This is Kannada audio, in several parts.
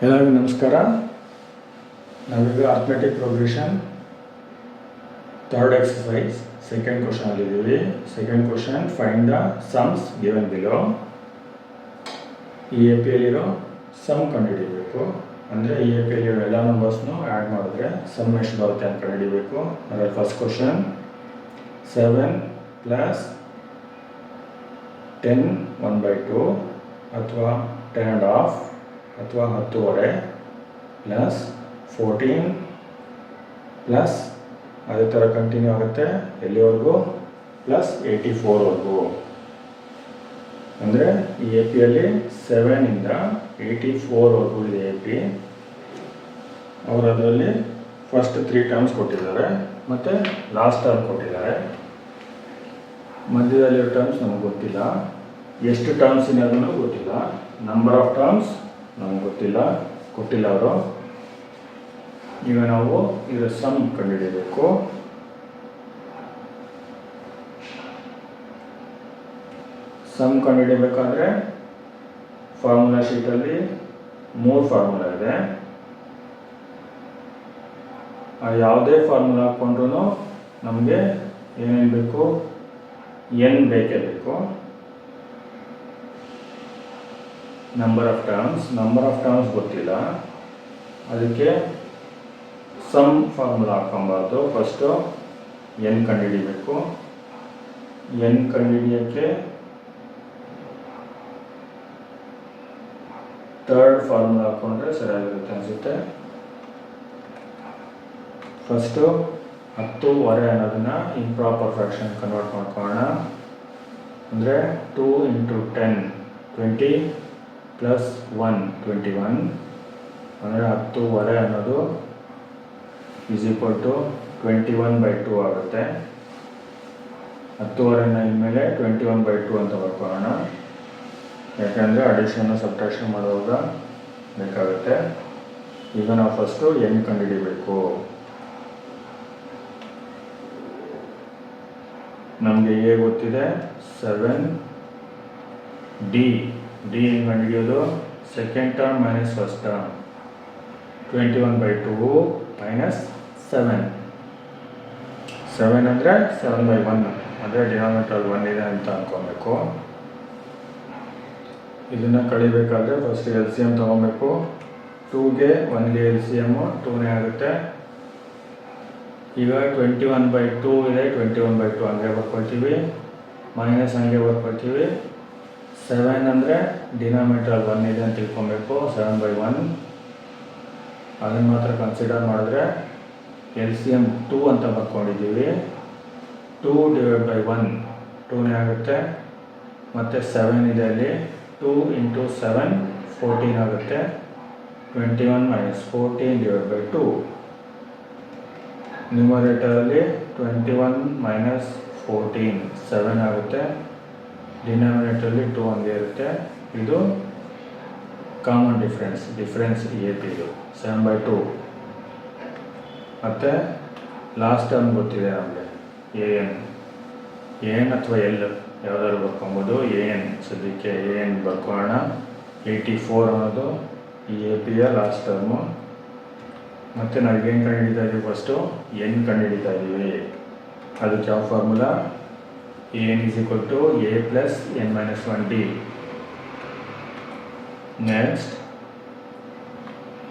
ಎಲ್ಲರಿಗೂ ನಮಸ್ಕಾರ. ನಾವೀಗ arithmetic progression third exercise second question ಅಲ್ಲಿದ್ದೀವಿ. Second question, find the sums given below. ಈ ಎ ಪಿಯಲ್ಲಿರೋ ಸಮ್ ಕಂಡುಹಿಡಿಯಬೇಕು. ಅಂದರೆ ಈ ಎ ಪಿಯಲ್ಲಿರೋ ಎಲ್ಲ ನಂಬರ್ಸ್ನು ಆ್ಯಡ್ ಮಾಡಿದ್ರೆ ಸಮ್ ಎಷ್ಟು ಬರುತ್ತೆ ಅಂತ ಕಂಡುಹಿಡಿಯಬೇಕು. ಅಂದರೆ ಫಸ್ಟ್ ಕ್ವಶನ್, 7 + 10 1/2 ಅಥವಾ 10.5 ಅಥವಾ 10.5 ಪ್ಲಸ್ 14 ಪ್ಲಸ್ ಅದೇ ಥರ ಕಂಟಿನ್ಯೂ ಆಗುತ್ತೆ ಎಲ್ಲಿವರೆಗೂ ಪ್ಲಸ್ 84ವರೆಗೂ. ಅಂದರೆ ಈ ಎ ಪಿಯಲ್ಲಿ 7ಇಂದ 84ವರೆಗೂ ಇದೆ ಎ ಪಿ. ಅವರು ಅದರಲ್ಲಿ ಫಸ್ಟ್ 3 ಟರ್ಮ್ಸ್ ಕೊಟ್ಟಿದ್ದಾರೆ ಮತ್ತು ಲಾಸ್ಟ್ ಟರ್ಮ್ ಕೊಟ್ಟಿದ್ದಾರೆ. ಮಧ್ಯದಲ್ಲಿರೋ ಟರ್ಮ್ಸ್ ನಮಗೆ ಗೊತ್ತಿಲ್ಲ, ಎಷ್ಟು ಟರ್ಮ್ಸ್ ಇನ್ನೋದನ್ನು ಗೊತ್ತಿಲ್ಲ, ನಂಬರ್ ಆಫ್ ಟರ್ಮ್ಸ್ ನಮಗೆ ಗೊತ್ತಿಲ್ಲ, ಕೊಟ್ಟಿಲ್ಲ ಅವರು. ಈಗ ನಾವು ಇದರ ಸಮ್ ಕಂಡುಹಿಡಿಯಬೇಕು. ಸಮ್ ಕಂಡುಹಿಡಿಯಬೇಕಾದ್ರೆ ಫಾರ್ಮುಲಾ ಶೀಟಲ್ಲಿ 3 ಫಾರ್ಮುಲಾ ಇದೆ. ಯಾವುದೇ ಫಾರ್ಮುಲಾ ಹಾಕ್ಕೊಂಡ್ರೂ ನಮಗೆ ಏನೇನು ಬೇಕು, ಎನ್ ಬೇಕೇ ಬೇಕು. ನಂಬರ್ ಆಫ್ ಟರ್ಮ್ಸ್ ಗೊತ್ತಿಲ್ಲ, ಅದಕ್ಕೆ ಸಮ್ ಫಾರ್ಮುಲಾ ಹಾಕ್ಕೊಬಾರ್ದು. ಫಸ್ಟು ಎನ್ ಕಂಡುಹಿಡಿಬೇಕು. ಎನ್ ಕಂಡುಹಿಡಿಯೋಕ್ಕೆ ಥರ್ಡ್ ಫಾರ್ಮುಲಾ ಹಾಕ್ಕೊಂಡ್ರೆ ಸರಿಯಾಗಿರುತ್ತೆ ಅನಿಸುತ್ತೆ. ಫಸ್ಟು 10.25 ಅನ್ನೋದನ್ನು ಇಂಪ್ರಾಪರ್ ಫ್ರ್ಯಾಕ್ಷನ್ ಕನ್ವರ್ಟ್ ಮಾಡ್ಕೊಳ್ಳೋಣ. ಅಂದರೆ 2 × 10 20 ಪ್ಲಸ್ 1 21. ಅಂದರೆ 10.25 ಅನ್ನೋದು ಈಸ್ ಈಕ್ವಲ್ ಟು 21/2 ಆಗುತ್ತೆ. 10.25ನ ಇನ್ಮೇಲೆ 21/2 ಅಂತ ಬರ್ಕೊಳ್ಳೋಣ, ಯಾಕೆಂದರೆ ಅಡಿಷನ್ನು ಸಬ್ಟ್ರಾಕ್ಷನ್ ಮಾಡುವಾಗ ಬೇಕಾಗುತ್ತೆ. ಈಗ ನಾವು ಫಸ್ಟು ಎನ್ ಕಂಡುಹಿಡಿಬೇಕು. ನಮಗೆ ಎ ಗೊತ್ತಿದೆ 7. ಡಿ ಹೆಂಗೆ ಕಂಡುಹಿಡಿಯೋದು, second term minus first term. 21/2 minus 7 ಅಂದರೆ 7/1, ಅಂದರೆ ಡಿನಾಮಿನೇಟರ್ 1 ಇದೆ ಅಂತ ಅಂದ್ಕೊಬೇಕು. ಇದನ್ನು ಕಳಿಬೇಕಾದ್ರೆ ಫಸ್ಟ್ ಎಲ್ ಸಿ ಎಮ್ ತೊಗೊಬೇಕು. 2ಗೆ 1ಗೆ ಎಲ್ ಸಿ ಎಮ್ಮು 2ನೇ ಆಗುತ್ತೆ. ಈಗ 21/2 ಇದೆ, 21/2 ಹಂಗೆ ಬರ್ಕೊಳ್ತೀವಿ, ಮೈನಸ್ ಹಂಗೆ ಬರ್ಕೊಳ್ತೀವಿ. 7 ಅಂದರೆ ಡಿನಾಮಿನೇಟರ್ 1 ಇದೆ ಅಂತ ತಿಳ್ಕೊಬೇಕು, 7/1. ಅದನ್ನು ಮಾತ್ರ ಕನ್ಸಿಡರ್ ಮಾಡಿದ್ರೆ ಎಲ್ ಸಿ ಎಮ್ 2 ಅಂತ ಬರ್ಕೊಂಡಿದ್ದೀವಿ. 2/1 2ನೇ ಆಗುತ್ತೆ, ಮತ್ತು 7 ಇದೆ ಅಲ್ಲಿ. 2 × 7 14 ಆಗುತ್ತೆ. 21 - 14/2. ನ್ಯೂಮರೇಟರಲ್ಲಿ 21 - 14 7 ಆಗುತ್ತೆ. ಡಿನಾಮಿನೇಟರಲ್ಲಿ 2 ಹಂಗೆ ಇರುತ್ತೆ. ಇದು ಕಾಮನ್ ಡಿಫ್ರೆನ್ಸ್ ಎ ಪಿ ಇದು 7/2. ಮತ್ತು ಲಾಸ್ಟ್ ಟರ್ಮ್ ಗೊತ್ತಿದೆ ನಮಗೆ, ಎ ಎನ್ ಅಥವಾ ಎಲ್ ಯಾವುದಾದ್ರು ಬರ್ಕೊಬೋದು. ಎ ಎನ್ ಸದ್ಯಕ್ಕೆ ಎ ಎನ್ ಬರ್ಕೊಳ್ಳೋಣ. 84 ಅನ್ನೋದು ಈ ಎ ಪಿಯ ಲಾಸ್ಟ್ ಟರ್ಮು. ಮತ್ತು ನಾವು ಏನು ಕಂಡುಹಿಡಿತಾ ಇದ್ದೀವಿ, ಫಸ್ಟು ಎನ್ ಕಂಡುಹಿಡಿತಾ ಇದ್ದೀವಿ. ಅದಕ್ಕೆ ಯಾವ formula, A N is equal to A plus N minus 1 D. Next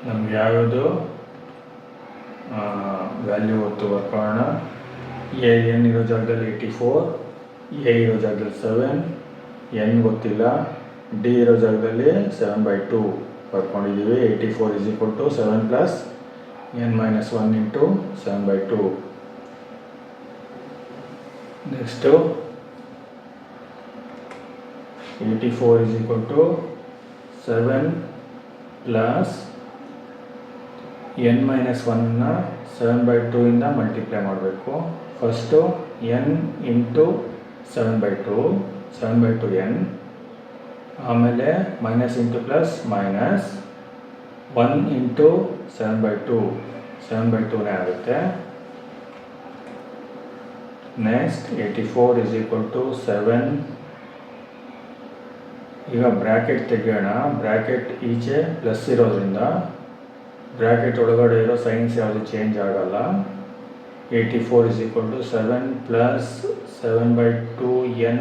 ನಮ್ಗೆ ಯಾವ್ಯಾವುದು ವ್ಯಾಲ್ಯೂ ಹೊತ್ತು ಬರ್ಕೊಳ್ಳೋಣ. ಎ ಎನ್ ಇರೋ ಜಾಗದಲ್ಲಿ 84, ಎ ಇರೋ ಜಾಗದಲ್ಲಿ 7, ಎನ್ ಗೊತ್ತಿಲ್ಲ, ಡಿ ಇರೋ ಜಾಗದಲ್ಲಿ 7/2 ಬರ್ಕೊಂಡಿದ್ದೀವಿ. 84 is equal to 7 plus N minus 1 into 7/2. Next 84 is equal to 7 plus N minus 1ನ 7/2 ಇಂದ ಮಲ್ಟಿಪ್ಲೈ ಮಾಡಬೇಕು. ಫಸ್ಟು ಎನ್ ಇಂಟು 7/2 ಎನ್, ಆಮೇಲೆ minus into plus minus 1 into 7/2ನೇ ಆಗುತ್ತೆ. ನೆಕ್ಸ್ಟ್ 84 ಈಸ್ ಈಕ್ವಲ್ ಟು 7 ಈಗ ಬ್ರ್ಯಾಕೆಟ್ ತೆಗೆಯೋಣ. ಬ್ರ್ಯಾಕೆಟ್ ಈಚೆ ಪ್ಲಸ್ ಇರೋದ್ರಿಂದ ಬ್ರ್ಯಾಕೆಟ್ ಒಳಗಡೆ ಇರೋ ಸೈನ್ಸ್ ಯಾವುದು ಚೇಂಜ್ ಆಗಲ್ಲ. 84 = 7 + 7/2n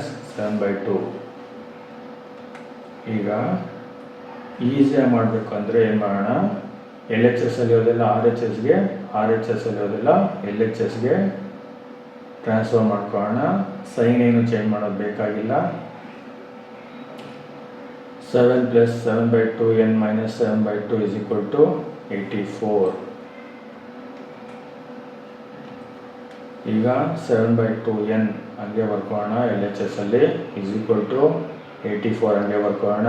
- 7/2. ಈಗ ಈಸಿಯಾಗಿ ಮಾಡಬೇಕು ಅಂದರೆ ಏನು ಮಾಡೋಣ, ಎಲ್ ಎಚ್ ಎಸ್ ಅಲ್ಲಿ ಇರೋದೆಲ್ಲ ಆರ್ ಎಚ್ ಎಸ್ಗೆ, ಆರ್ ಎಚ್ ಎಸ್ ಅಲ್ಲಿ ಇರೋದೆಲ್ಲ ಎಲ್ ಎಚ್ ಎಸ್ಗೆ ಟ್ರಾನ್ಸ್ಫರ್ ಮಾಡ್ಕೊಳ್ಳೋಣ. ಸೈನ್ ಏನು ಚೇಂಜ್ ಮಾಡೋದು ಬೇಕಾಗಿಲ್ಲ. 7 + 7/2n - 7/2 = 84. ಈಗ 7/2n ಹಂಗೆ ಬರ್ಕೊಳ್ಳೋಣ. ಎಲ್ ಎಚ್ ಎಸ್ ಅಲ್ಲಿ = 84 ಹಂಗೆ ಬರ್ಕೊಳ್ಳೋಣ.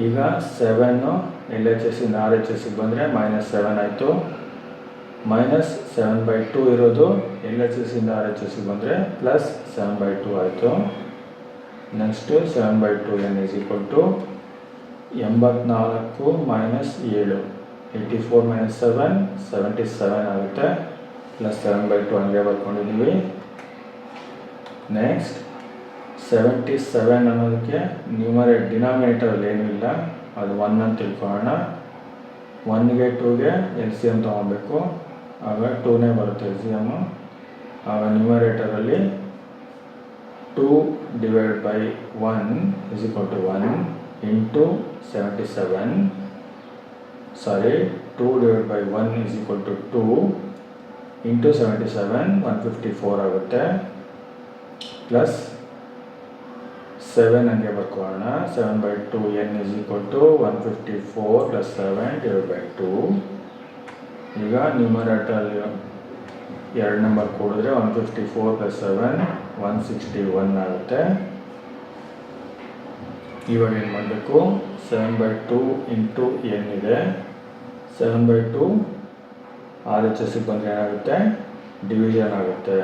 ಈಗ 7 ಎಲ್ ಎಚ್ ಎಸ್ ಇಂದ ಆರ್ ಎಚ್ ಎಸ್ಗೆ ಬಂದರೆ -7 ಆಯಿತು. -7/2 ಇರೋದು ಎಲ್ ಎಚ್ ಎಸ್ ಇಂದ ಆರ್ ಎಚ್ ಎಸ್ಗೆ ಬಂದರೆ +7/2 ಆಯಿತು. Next 7/2n = 84 - 7. 84 - 7 77 ಆಗುತ್ತೆ. +7/2 ಹಂಗೆ ಬರ್ಕೊಂಡಿದ್ದೀವಿ. ನೆಕ್ಸ್ಟ್ 77 ಅನ್ನೋದಕ್ಕೆ ಡಿನಾಮಿನೇಟರಲ್ಲಿ ಏನೂ ಇಲ್ಲ, ಅದು 1 ಅಂತ ತಿಳ್ಕೊಳ್ಳೋಣ. 1ಗೆ 2ಗೆ ಎಲ್ ಸಿ ಎಮ್ ತೊಗೊಬೇಕು, ಆಗ 2ನೇ ಬರುತ್ತೆ ಎಲ್ ಸಿ ಎಮ್ಮು. ಆಗ ನ್ಯೂಮರೇಟರಲ್ಲಿ 2 / 1 = 1 × 77. ಸಾರಿ, 2 / 1 = 2 × 77 154 ಆಗುತ್ತೆ. ಪ್ಲಸ್ 7 ಹಂಗೆ ಬರ್ಕೊಳ್ಳೋಣ. 7/2n = 154 + 7/2. ಈಗ ನ್ಯೂಮರೇಟರಲ್ಲಿ 2 ನಂಬರ್ ಕೂಡಿದ್ರೆ 154 + 7 161 ಆಗುತ್ತೆ. ಇವಾಗ ಏನು ಮಾಡಬೇಕು, 7/2 × n ಇದೆ. 7/2 ಆರ್ ಎಚ್ ಎಸ್ಗೆ ಬಂದರೆ ಏನಾಗುತ್ತೆ, ಡಿವಿಷನ್ ಆಗುತ್ತೆ.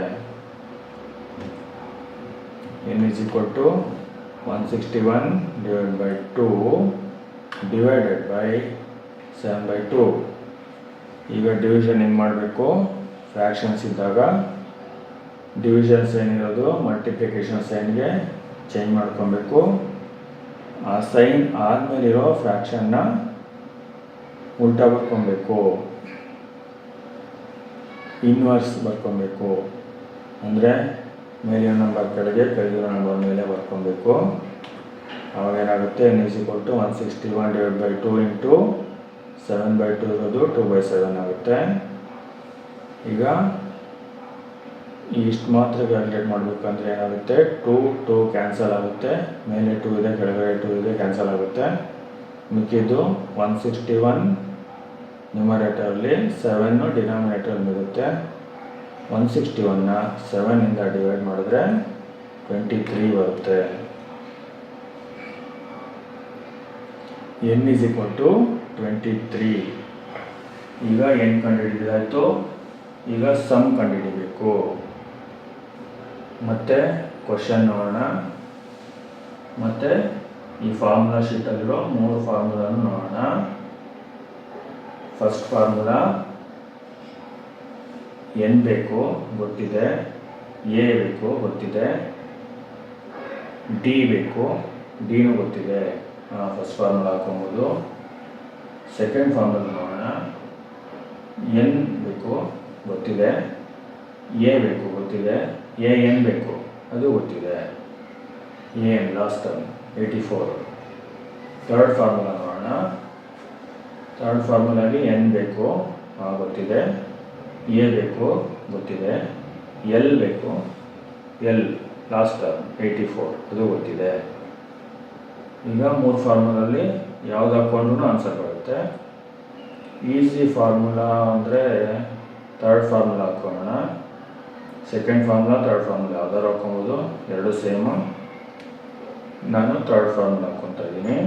n = 161 / 2 / 7/2. ಈಗ ಡಿವಿಷನ್ ಹೆಂಗೆ ಮಾಡಬೇಕು, ಫ್ರ್ಯಾಕ್ಷನ್ಸ್ ಇದ್ದಾಗ ಡಿವಿಷನ್ಸ್ ಏನಿರೋದು ಮಲ್ಟಿಪ್ಲಿಕೇಶನ್ ಸೈನ್ಗೆ ಚೇಂಜ್ ಮಾಡ್ಕೊಬೇಕು. ಆ ಸೈನ್ ಆದಮೇಲಿರೋ ಫ್ರ್ಯಾಕ್ಷನ್ನ ಉಲ್ಟಾ ಬರ್ಕೊಬೇಕು, ಇನ್ವರ್ಸ್ ಬರ್ಕೊಬೇಕು. ಅಂದರೆ ಮೇಲಿನ ನಂಬರ್ ಕೆಳಗೆ, ಕೆಳಗಿರೋ ನಂಬರ್ ಮೇಲೆ ಬರ್ಕೊಬೇಕು. ಆವಾಗ ಏನಾಗುತ್ತೆ, n = 161 / 2 × 7/2 ಇರೋದು 2/7 ಆಗುತ್ತೆ. ಈಗ ಇಷ್ಟು ಮಾತ್ರ ಕ್ಯಾಲ್ಕುಲೇಟ್ ಮಾಡಬೇಕಂದ್ರೆ ಏನಾಗುತ್ತೆ, 2 ಕ್ಯಾನ್ಸಲ್ ಆಗುತ್ತೆ. ಮೇಲೆ 2 ಇದೆ, ಕೆಳಗಡೆ 2 ಇದೆ, ಕ್ಯಾನ್ಸಲ್ ಆಗುತ್ತೆ. ಮಿಕ್ಕಿದ್ದು 161 ನ್ಯೂಮರೇಟರಲ್ಲಿ, 7 ಡಿನಾಮಿನೇಟರಲ್ಲಿ ಇರುತ್ತೆ. 161ನ 7ಇಂದ ಡಿವೈಡ್ ಮಾಡಿದ್ರೆ 23 ಬರುತ್ತೆ. n = 23. ಈಗ n ಕಂಡುಹಿಡಿದಾಯಿತು. ಈಗ ಸಮ್ ಕಂಡುಹಿಡಿಬೇಕು. ಮತ್ತೆ ಕ್ವಶನ್ ನೋಡೋಣ. ಮತ್ತು ಈ ಫಾರ್ಮುಲಾ ಶೀಟಲ್ಲಿರೋ 3 ಫಾರ್ಮುಲಾನು ನೋಡೋಣ. ಫಸ್ಟ್ ಫಾರ್ಮುಲಾ n ಬೇಕು ಗೊತ್ತಿದೆ, a ಬೇಕು ಗೊತ್ತಿದೆ, d ಬೇಕು, dನೂ ಗೊತ್ತಿದೆ. ಫಸ್ಟ್ ಫಾರ್ಮುಲಾ ಹಾಕೊಬೋದು. ಸೆಕೆಂಡ್ ಫಾರ್ಮುಲಾ ನೋಡೋಣ. n ಬೇಕು ಗೊತ್ತಿದೆ, a ಬೇಕು ಗೊತ್ತಿದೆ, an ಬೇಕು ಅದು ಗೊತ್ತಿದೆ. an last term 84. Third formula ನೋಡೋಣ. ಥರ್ಡ್ ಫಾರ್ಮುಲಾಗಿ n ಬೇಕು ಗೊತ್ತಿದೆ, a ಬೇಕು ಗೊತ್ತಿದೆ, l ಬೇಕು, l ಲಾಸ್ಟ್ ಟರ್ಮ್ 84 ಅದು ಗೊತ್ತಿದೆ. ಈಗ 3 ಫಾರ್ಮುಲಲ್ಲಿ ಯಾವ್ದು ಹಾಕ್ಕೊಂಡ್ರೂ ಆನ್ಸರ್ ಬರುತ್ತೆ. ಈಸಿ ಫಾರ್ಮುಲಾ ಅಂದರೆ ಥರ್ಡ್ ಫಾರ್ಮುಲಾ ಹಾಕ್ಕೊಳ್ಳೋಣ. ಸೆಕೆಂಡ್ ಫಾರ್ಮುಲಾ, ಥರ್ಡ್ ಫಾರ್ಮುಲಾ ಯಾವ್ದಾದ್ರು ಹಾಕ್ಕೊಬೋದು, ಎರಡು ಸೇಮು. ನಾನು ಥರ್ಡ್ ಫಾರ್ಮುಲಾ ಹಾಕ್ಕೊತಾ ಇದ್ದೀನಿ.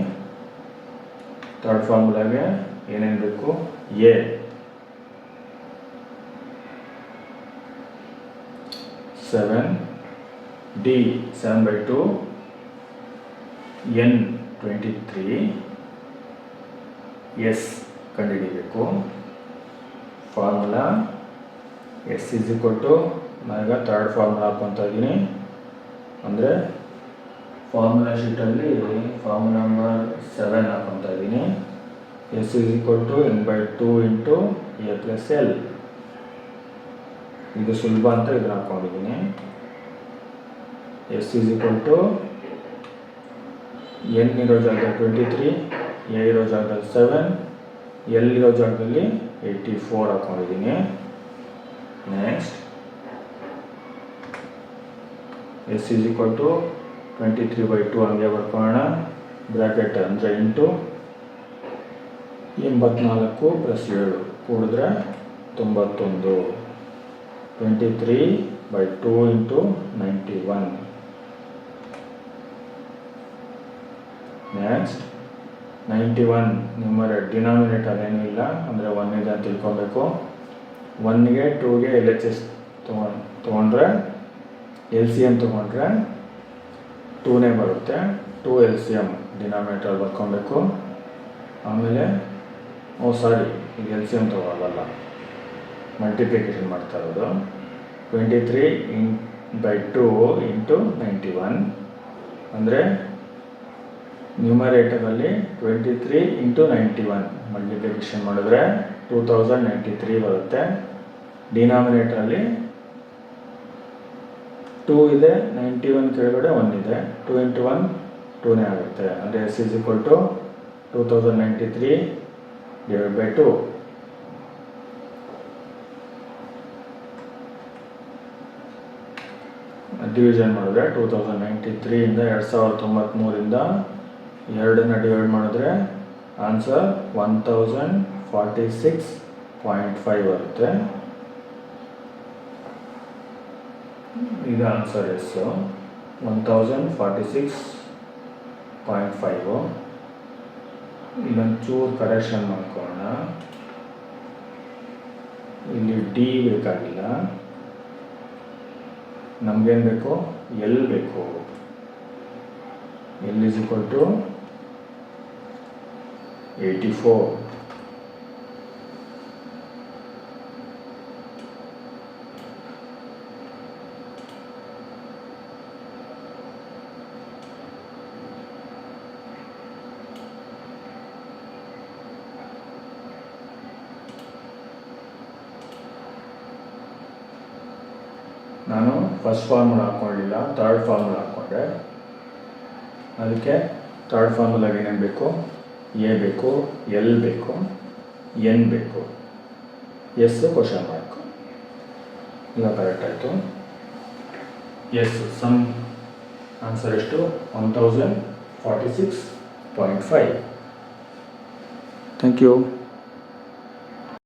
ಥರ್ಡ್ ಫಾರ್ಮುಲಾಗೆ ಏನೇನು ಬೇಕು, a 7, d 7/2, n 23, s ಕಂಡುಹಿಡಿಬೇಕು. ಫಾರ್ಮುಲಾ s = ನಾನೀಗ ಥರ್ಡ್ ಫಾರ್ಮುಲಾ ಹಾಕ್ಕೊತಾ ಇದ್ದೀನಿ. ಅಂದರೆ ಫಾರ್ಮುಲಾ ಶೀಟಲ್ಲಿ ಫಾರ್ಮುಲಾ ನಂಬರ್ 7 ಹಾಕೊತಾ ಇದ್ದೀನಿ. S is equal to n/2 into a plus l. ಇದು ಸುಲಭ ಅಂತ ಇದನ್ನು ಹಾಕೊಂಡಿದ್ದೀನಿ. S is equal to n ಇರೋ ಜಾಗದಲ್ಲಿ 23, a ಇರೋ ಜಾಗದಲ್ಲಿ 7, l ಇರೋ ಜಾಗದಲ್ಲಿ 84 ಹಾಕೊಂಡಿದ್ದೀನಿ. Next S is equal to 23/2 ಹಂಗೆ ಬರ್ಕೊಳ್ಳೋಣ. ಬ್ರ್ಯಾಕೆಟ್ ಅಂದರೆ into 84 + 7 ಕೂಡಿದ್ರೆ 91. 23/2 into 91. Next 91 numerator denominator ಏನೂ ಇಲ್ಲ, ಅಂದರೆ 1 ಇದೆ ಅಂತ ತಿಳ್ಕೊಬೇಕು. 1ಗೆ 2ಗೆ LHS ತೊಗೊಂಡ್ರೆ LCM ತೊಗೊಂಡ್ರೆ 2ನೇ ಬರುತ್ತೆ. 2 LCM ಡಿನಾಮಿನೇಟರ್ ಬರ್ಕೊಬೇಕು. ಆಮೇಲೆ ಈಗ LCM ತೊಗೊಳ್ಳಲ್ಲ, ಮಲ್ಟಿಪ್ಲಿಕೇಶನ್ ಮಾಡ್ತಾ ಇರೋದು. 23/2 into 91 ಅಂದರೆ ನ್ಯೂಮರೇಟರಲ್ಲಿ 23 into 91 ಮಲ್ಟಿಪ್ಲಿಕೇಶನ್ ಮಾಡಿದ್ರೆ 2093 ಬರುತ್ತೆ. ಡಿನಾಮಿನೇಟರಲ್ಲಿ 2 ಇದೆ, 91 ಕೆಳಗಡೆ 1 ಇದೆ. 2 into 1 2ನೇ ಆಗುತ್ತೆ. ಅಂದರೆ S is equal to 2093 / 2. Division ಮಾಡಿದ್ರೆ 2093 ಇಂದ 2093 2ನ್ನ ಡಿವೈಡ್ ಮಾಡಿದ್ರೆ ಆನ್ಸರ್ 1046.5 ಬರುತ್ತೆ. ಇದು ಆನ್ಸರ್ ಎಸ್ 1046.5. ಇಲ್ಲೊಂಚೂರು ಕರೆಕ್ಷನ್ ಮಾಡ್ಕೊಳ್ಳೋಣ. ಇಲ್ಲಿ ಡಿ ಬೇಕಾಗಿಲ್ಲ, ನಮಗೇನು ಬೇಕು, ಎಲ್ ಬೇಕು. L is equal to 84. ನಾನು ಫಸ್ಟ್ ಫಾರ್ಮುಲಾ ಹಾಕ್ಕೊಳ್ಳಿಲ್ಲ, ಥರ್ಡ್ ಫಾರ್ಮುಲಾ ಹಾಕ್ಕೊಂಡೆ. ಅದಕ್ಕೆ ಥರ್ಡ್ ಫಾರ್ಮುಲಾಗೆ ಏನೇನು ಬೇಕು, ಎ ಬೇಕು, ಎಲ್ ಬೇಕು, ಎನ್ ಬೇಕು, ಎಸ್ ಕ್ವಶನ್ ಮಾರ್ಕ್. ಈಗ ಕರೆಕ್ಟ್ ಆಯಿತು. ಎಸ್ ಸಮ್ ಆನ್ಸರ್ ಎಷ್ಟು, 1046.5. Thank you.